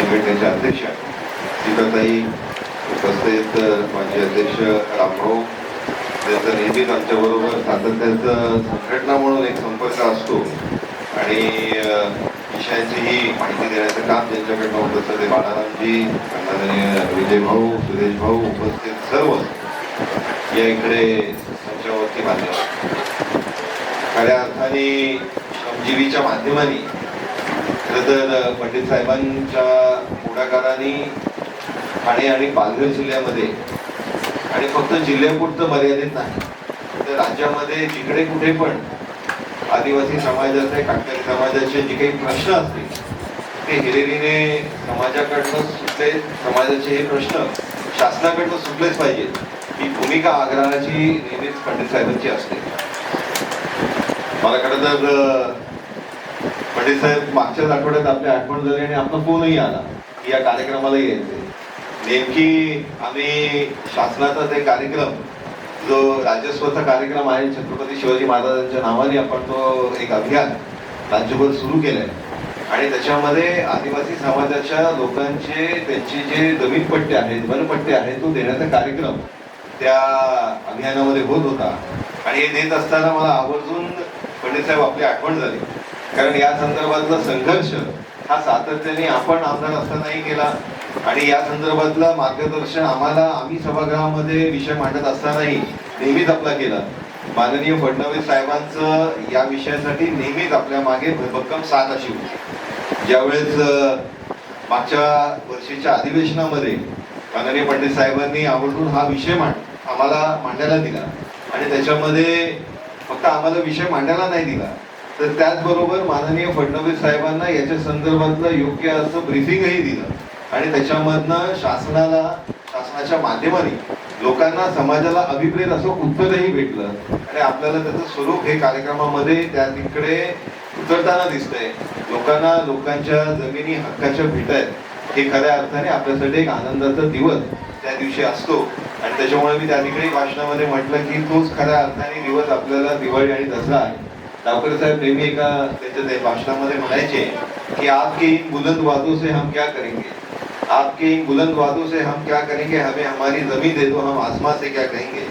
संघटनेचे अध्यक्ष सीताताई, उपस्थित माजी अध्यक्ष रामभाऊ, त्यांचा नेहमीच आमच्याबरोबर सातत्याचा संघटना म्हणून एक संपर्क असतो आणि विषयांचीही माहिती देण्याचं काम त्यांच्याकडनं होत असतं. ते बाळारामजी, विजय भाऊ, सुरेश भाऊ, उपस्थित सर्व या इकडे मंचावरती मान्यवर. खऱ्या अर्थाने श्रमजीवीच्या माध्यमाने खरं तर पंडित साहेबांच्या पुढाकाराने ठाणे आणि पालघर जिल्ह्यामध्ये आणि फक्त जिल्ह्यापुरतं मर्यादित नाही तर राज्यामध्ये जिकडे कुठे पण आदिवासी समाजाचे, काटकरी समाजाचे जे काही प्रश्न असतील ते हिरिरीने समाजाकडनं सुटले, समाजाचे हे प्रश्न शासनाकडनं सुटलेच पाहिजेत ही भूमिका आग्रहाची नेहमीच पंडित साहेबांची असते. मला खरं तर पंडित साहेब मागच्याच आठवड्यात आपल्या आठवण झाली आणि आपला फोनही आला की या कार्यक्रमाला यायचे. नेमकी आम्ही शासनाचा ते कार्यक्रम जो राजस्वचा कार्यक्रम आहे छत्रपती शिवाजी महाराजांच्या नावाने आपण तो एक अभियान राज्यभर सुरू केलंय आणि त्याच्यामध्ये आदिवासी समाजाच्या लोकांचे त्यांचे जे जमीन पट्टे आहेत, वनपट्टे आहेत तो देण्याचा कार्यक्रम त्या अभियानामध्ये होत होता आणि हे देत असताना मला आवर्जून पंडित साहेब आपली आठवण झाली. कारण या संदर्भातला संघर्ष हा सातत्याने आपण आमदार असतानाही केला आणि या संदर्भातलं मार्गदर्शन आम्ही सभागृहामध्ये विषय मांडत असतानाही नेहमीच आपला केला. माननीय फडणवीस साहेबांचं या विषयासाठी नेहमीच आपल्या मागे भक्कम साथ अशी होती. ज्यावेळेस मागच्या वर्षीच्या अधिवेशनामध्ये माननीय पंडित साहेबांनी आवर्जून हा विषय आम्हाला मांडायला दिला आणि त्याच्यामध्ये फक्त आम्हाला विषय मांडायला नाही दिला तर त्याचबरोबर माननीय फडणवीस साहेबांना याच्या संदर्भातलं योग्य असं ब्रीफिंगही दिलं आणि त्याच्यामधनं शासनाच्या माध्यमाने लोकांना, समाजाला अभिप्रेत असं उत्तरही भेटलं आणि आपल्याला त्याचं स्वरूप हे कार्यक्रमामध्ये त्या तिकडे उतरताना दिसतंय. लोकांना लोकांच्या जमिनी हक्काच्या भेटायत हे खऱ्या अर्थाने आपल्यासाठी एक आनंदाचा दिवस त्या दिवशी असतो आणि त्याच्यामुळे मी त्या तिकडे भाषणामध्ये म्हटलं की तोच खऱ्या अर्थाने दिवस आपल्याला दिवाळी आणि दसरा आहे. डावकर साहेब नेहमी एका त्याच्या भाषणामध्ये म्हणायचे की आपके इन बुलंद वादों से हम क्या करेंगे, आपके इन बुलंद वादों से हम क्या करेंगे, हमें हमारी जमीन दे दो, हम आसमान से क्या कहेंगे.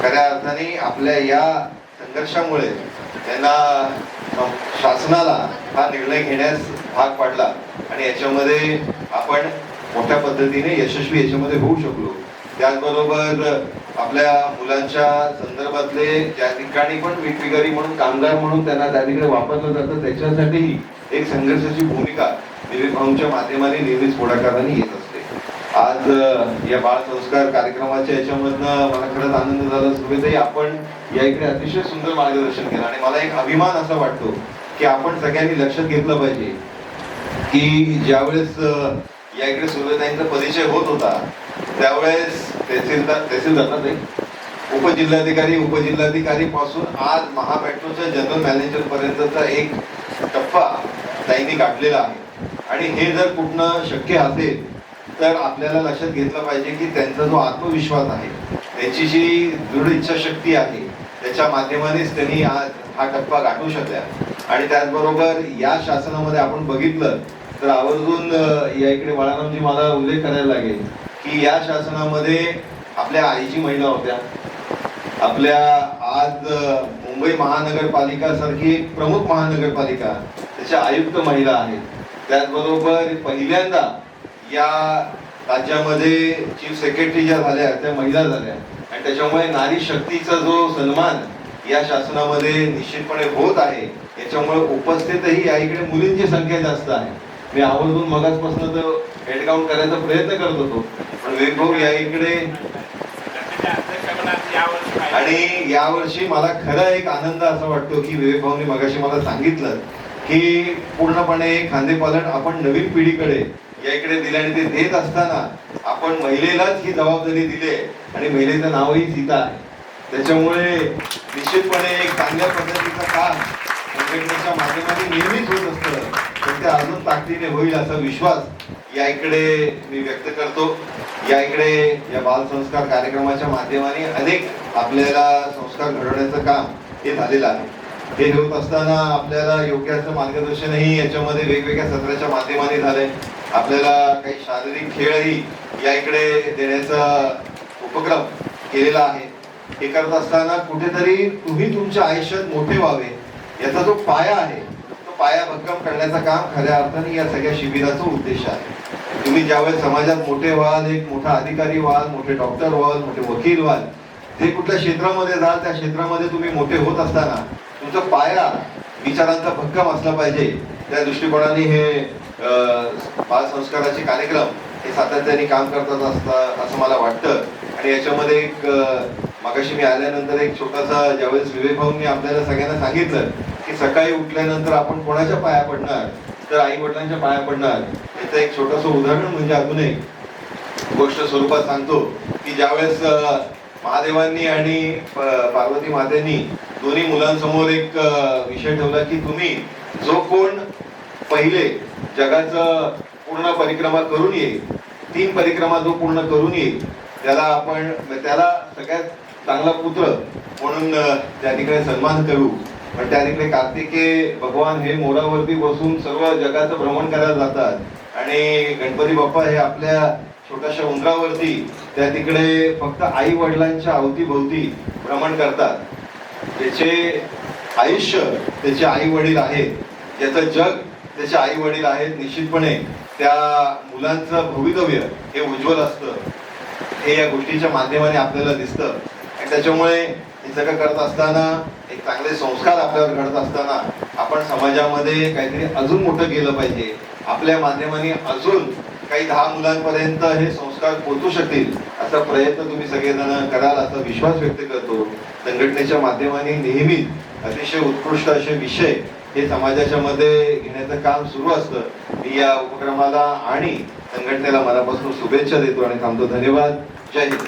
खऱ्या अर्थाने आपल्या या संघर्षामुळे त्यांना शासनाला हा निर्णय घेण्यास भाग पाडला आणि याच्यामध्ये आपण मोठ्या पद्धतीने यशस्वी याच्यामध्ये होऊ शकलो. त्याचबरोबर आपल्या मुलांच्या संदर्भातले ज्या ठिकाणी पण वीटविगारी म्हणून, कामगार म्हणून त्यांना त्या ठिकाणी वापरलं जातं त्याच्यासाठीही एक संघर्षाची भूमिका विवेक भाऊंच्या माध्यमाने नेहमीच पुढाकाराने येत असते. आज या बाळ संस्कार कार्यक्रमाच्या याच्यामधनं मला खरंच आनंद झाला. सुरेताई, आपण या इकडे अतिशय सुंदर मार्गदर्शन केलं आणि मला एक अभिमान असा वाटतो की आपण सगळ्यांनी लक्षात घेतलं पाहिजे की ज्यावेळेस या इकडे सुरेताईंचा परिचय होत होता त्यावेळेस तहसीलदार उपजिल्हाधिकारी पासून आज महामेट्रोच्या जनरल मॅनेजर पर्यंतचा एक टप्पा ताईंनी गाठलेला आहे आणि हे जर कुठनं शक्य असेल तर आपल्याला लक्षात घेतलं पाहिजे की त्यांचा जो आत्मविश्वास आहे, त्यांची जी दृढ इच्छाशक्ती आहे त्याच्या माध्यमानेच त्यांनी आज हा टप्पा गाठू शकल्या. आणि त्याचबरोबर या शासनामध्ये आपण बघितलं तर आवर्जून या इकडे बाळारामजी मला उल्लेख करायला लागेल की या शासनामध्ये आपल्या आईची महिला होत्या, आपल्या आज मुंबई महानगरपालिका सारखी एक प्रमुख महानगरपालिका त्याच्या आयुक्त महिला आहेत. त्याचबरोबर पहिल्यांदा या राज्यामध्ये चीफ सेक्रेटरी ज्या झाल्या त्या महिला झाल्या आणि त्याच्यामुळे नारी शक्तीचा जो सन्मान या शासनामध्ये निश्चितपणे होत आहे. याच्यामुळे उपस्थितही या इकडे मुलींची संख्या जास्त आहे. मी आवर्जून मगाचपासून तो हेड काउंट करायचा प्रयत्न करत होतो पण विवेक भाऊ या इकडे आणि यावर्षी मला खरं एक आनंद असा वाटतो की विवेक भाऊंनी मगाशी मला सांगितलं की पूर्णपणे खांदेपालन आपण नवीन पिढीकडे या इकडे दिले आणि ते देत असताना आपण महिलेलाच ही जबाबदारी दिली आणि महिलेचं नावही सीता आहे. त्याच्यामुळे निश्चितपणे एक चांगल्या पद्धतीचं काम संघटनेच्या माध्यमातून नेहमीच होत असतं पण ते अजून ताकदीने होईल असा विश्वास या इकडे मी व्यक्त करतो. या इकडे या बाल संस्कार कार्यक्रमाच्या माध्यमाने अनेक आपल्याला संस्कार घडवण्याचं काम हे झालेलं आहे. हे होत असताना आपल्याला योग्य असं मार्गदर्शनही याच्यामध्ये वेगवेगळ्या सत्राच्या माध्यमाने झालंय. आपल्याला काही शारीरिक खेळही या इकडे देण्याचा उपक्रम केलेला आहे. हे करत असताना कुठेतरी तुम्ही तुमच्या आयुष्यात मोठे व्हावे याचा जो पाया आहे तो पाया भक्कम करण्याचं काम खऱ्या अर्थाने या सगळ्या शिबिराचा उद्देश आहे. तुम्ही ज्यावेळेस समाजात मोठे व्हाल, एक मोठा अधिकारी व्हाल, मोठे डॉक्टर व्हाल, मोठे वकील व्हाल, जे कुठल्या क्षेत्रामध्ये जाल त्या क्षेत्रामध्ये तुम्ही मोठे होत असताना तुमचा पाया विचारांचा भक्कम असला पाहिजे. त्या दृष्टिकोनाने हे बाल संस्काराचे कार्यक्रम हे सातत्याने काम करतात असं मला वाटतं. आणि याच्यामध्ये एक मागाशी मी आल्यानंतर एक छोटासा, ज्यावेळेस विवेक भाऊंनी आपल्याला सगळ्यांना सांगितलं की सकाळी उठल्यानंतर आपण कोणाच्या पाया पडणार, तर आई वडिलांच्या पाया पडणार. याचं एक छोटंसं उदाहरण म्हणजे अजून एक गोष्ट स्वरूपात सांगतो की ज्यावेळेस महादेवांनी आणि पार्वती मातेंनी दोन्ही मुलांसमोर एक विषय ठेवला की तुम्ही जो कोण पहिले जगाचं पूर्ण परिक्रमा करून येईल, 3 परिक्रमा जो पूर्ण करून येईल त्याला सगळ्यात चांगला पुत्र म्हणून त्या ठिकाणी सन्मान करू. पण त्या ठिकाणी कार्तिकेय भगवान हे मोरावरती बसून सर्व जगाचं भ्रमण करायला जातात आणि गणपती बाप्पा हे आपल्या छोट्याशा उंदरावरती त्या तिकडे फक्त आई वडिलांच्या अवतीभोवती भ्रमण करतात. त्याचे आयुष्य त्याचे आई वडील आहेत, ज्याचं जग त्याचे आई वडील आहेत. निश्चितपणे त्या मुलांचं भवितव्य हे उज्ज्वल असतं, हे या गोष्टीच्या माध्यमाने आपल्याला दिसतं. आणि त्याच्यामुळे हे सगळं करत असताना, एक चांगले संस्कार आपल्यावर घडत असताना आपण समाजामध्ये काहीतरी अजून मोठं केलं पाहिजे. आपल्या माध्यमाने अजून काही 10 मुलांपर्यंत हे संस्कार पोहोचू शकतील असा प्रयत्न तुम्ही सगळेजण कराल असा विश्वास व्यक्त करतो. संघटनेच्या माध्यमाने नेहमीच अतिशय उत्कृष्ट असे विषय हे समाजाच्या मध्ये घेण्याचं काम सुरू असतं. मी या उपक्रमाला आणि संघटनेला मनापासून शुभेच्छा देतो आणि थांबतो. धन्यवाद. जय हिंद.